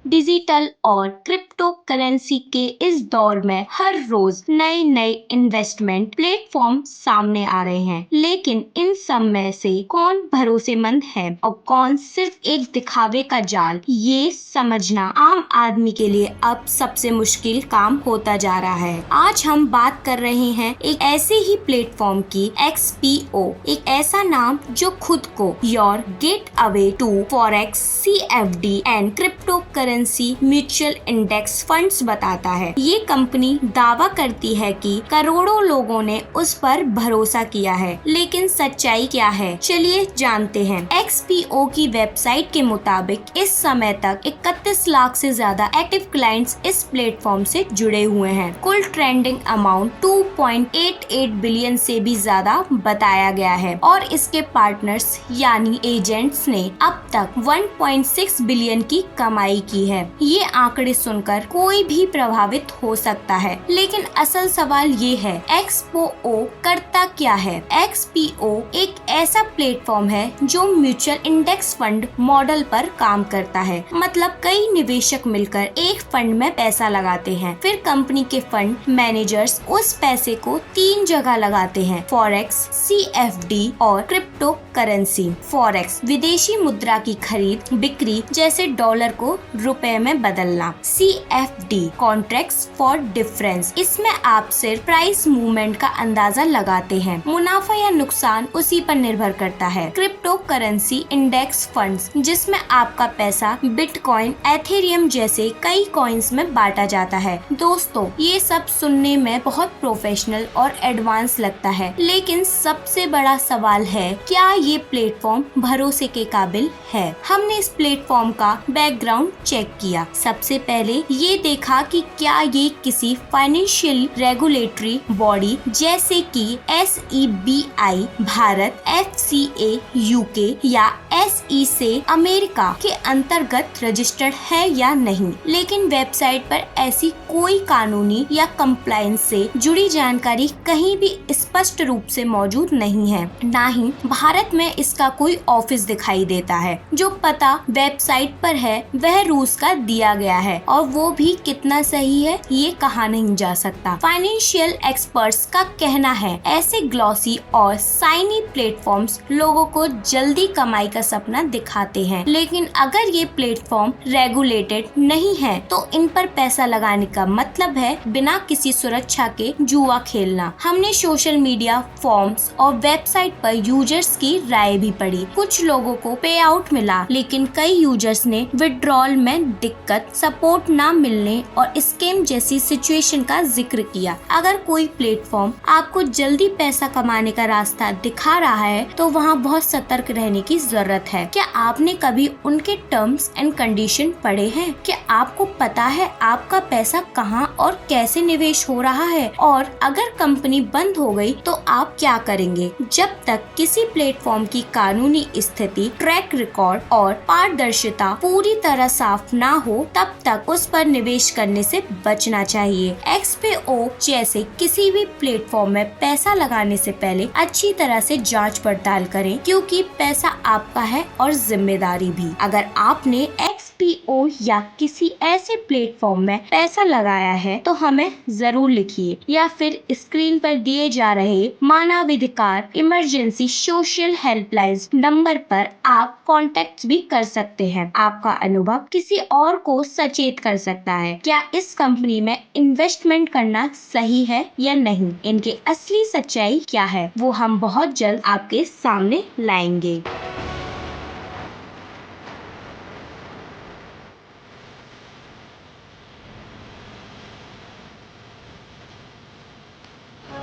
Digital और crypto currency के इस दौर में हर रोज नए नए इन्वेस्टमेंट प्लेटफॉर्म सामने आ रहे हैं, लेकिन इन सब में से कौन भरोसेमंद है और कौन सिर्फ एक दिखावे का जाल, ये समझना आम आदमी के लिए अब सबसे मुश्किल काम होता जा रहा है। आज हम बात कर रहे हैं एक ऐसे ही प्लेटफॉर्म की, XPO, एक ऐसा नाम जो खुद को your gateway to forex, CFD and crypto currency mutual index funds बताता है। ये कंपनी दावा करती है कि करोड़ों लोगों ने उस पर भरोसा किया है, लेकिन सच्चाई क्या है, चलिए जानते हैं। XPO की वेबसाइट के मुताबिक इस समय तक 31 लाख से ज्यादा एक्टिव क्लाइंट्स इस प्लेटफॉर्म से जुड़े हुए हैं। कुल ट्रेंडिंग अमाउंट 2.88 बिलियन से भी ज्यादा बताया गया है और इसके पार्टनर्स यानी एजेंट्स ने अब तक 1.6 बिलियन की कमाई की है। ये आंकड़े सुनकर कोई भी प्रभावित हो सकता है, लेकिन असल सवाल ये है, XPO करता क्या है? XPO एक ऐसा प्लेटफॉर्म है जो म्यूचुअल इंडेक्स फंड मॉडल पर काम करता है। मतलब कई निवेशक मिलकर एक फंड में पैसा लगाते हैं, फिर कंपनी के फंड मैनेजर्स उस पैसे को 3 जगह लगाते हैं: फॉरेक्स, CFD और क्रिप्टो करेंसी। फॉरेक्स विदेशी मुद्रा की खरीद बिक्री, जैसे डॉलर को रुपए में बदलना। CFD कॉन्ट्रैक्ट्स फॉर डिफरेंस, इसमें आप सिर्फ प्राइस मूवमेंट का अंदाजा लगाते हैं, मुनाफा या नुकसान उसी पर निर्भर करता है। क्रिप्टो करेंसी इंडेक्स फंड्स, जिसमें आपका पैसा बिटकॉइन, एथेरियम जैसे कई कॉइन्स में बांटा जाता है। दोस्तों, ये सब सुनने में बहुत प्रोफेशनल और एडवांस लगता है, लेकिन सबसे बड़ा सवाल है, क्या ये प्लेटफॉर्म भरोसे के काबिल है? हमने इस प्लेटफॉर्म का बैकग्राउंड चेक किया। सबसे पहले ये देखा कि क्या ये किसी फाइनेंशियल रेगुलेटरी बॉडी जैसे कि SEBI भारत, FCA UK या SEC अमेरिका के अंतर्गत रजिस्टर्ड है या नहीं। लेकिन वेबसाइट पर ऐसी कोई कानूनी या कंप्लायंस से जुड़ी जानकारी कहीं भी स्पष्ट रूप से मौजूद नहीं है। ना ही भारत में इसका कोई ऑफिस दिखाई देता है। जो पता वेबसाइट पर है वह रूस का दिया गया है, और वो भी कितना सही है ये कहा नहीं जा सकता। फाइनेंशियल एक्सपर्ट्स का कहना है, ऐसे ग्लॉसी और साइनी प्लेटफॉर्म्स लोगों को जल्दी कमाई का सपना दिखाते हैं, लेकिन अगर ये प्लेटफॉर्म रेगुलेटेड नहीं है तो इन पर पैसा लगाने का मतलब है बिना किसी सुरक्षा के जुआ खेलना। हमने सोशल मीडिया फॉर्म्स और वेबसाइट पर यूजर्स की राय भी पढ़ी। कुछ लोगों को पे आउट मिला, लेकिन कई यूजर्स ने विड्रॉल में दिक्कत, सपोर्ट न मिलने और स्कैम जैसी सिचुएशन का जिक्र किया। अगर कोई प्लेटफॉर्म आपको जल्दी पैसा कमाने का रास्ता दिखा रहा है तो वहाँ बहुत सतर्क रहने की जरूरत है। क्या आपने कभी उनके टर्म्स एंड कंडीशन पढ़े हैं? क्या आपको पता है आपका पैसा कहाँ और कैसे निवेश हो रहा है? और अगर कंपनी बंद हो गई तो आप क्या करेंगे? जब तक किसी प्लेटफॉर्म की कानूनी स्थिति, ट्रैक रिकॉर्ड और पारदर्शिता पूरी तरह साफ ना हो, तब तक उस पर निवेश करने से बचना चाहिए। XPO जैसे किसी भी प्लेटफॉर्म में पैसा लगाने से पहले अच्छी तरह से जांच पड़ताल करें, क्योंकि पैसा आपका है और जिम्मेदारी भी। अगर आपने XPO या किसी ऐसे प्लेटफॉर्म में पैसा लगाया है तो हमें जरूर लिखिए, या फिर स्क्रीन पर दिए जा रहे मानवाधिकार इमरजेंसी सोशल हेल्पलाइन नंबर पर आप कांटेक्ट भी कर सकते हैं। आपका अनुभव किसी और को सचेत कर सकता है। क्या इस कंपनी में इन्वेस्टमेंट करना सही है या नहीं? इनकी असली सच्चाई क्या है वो हम बहुत जल्द आपके सामने लाएंगे।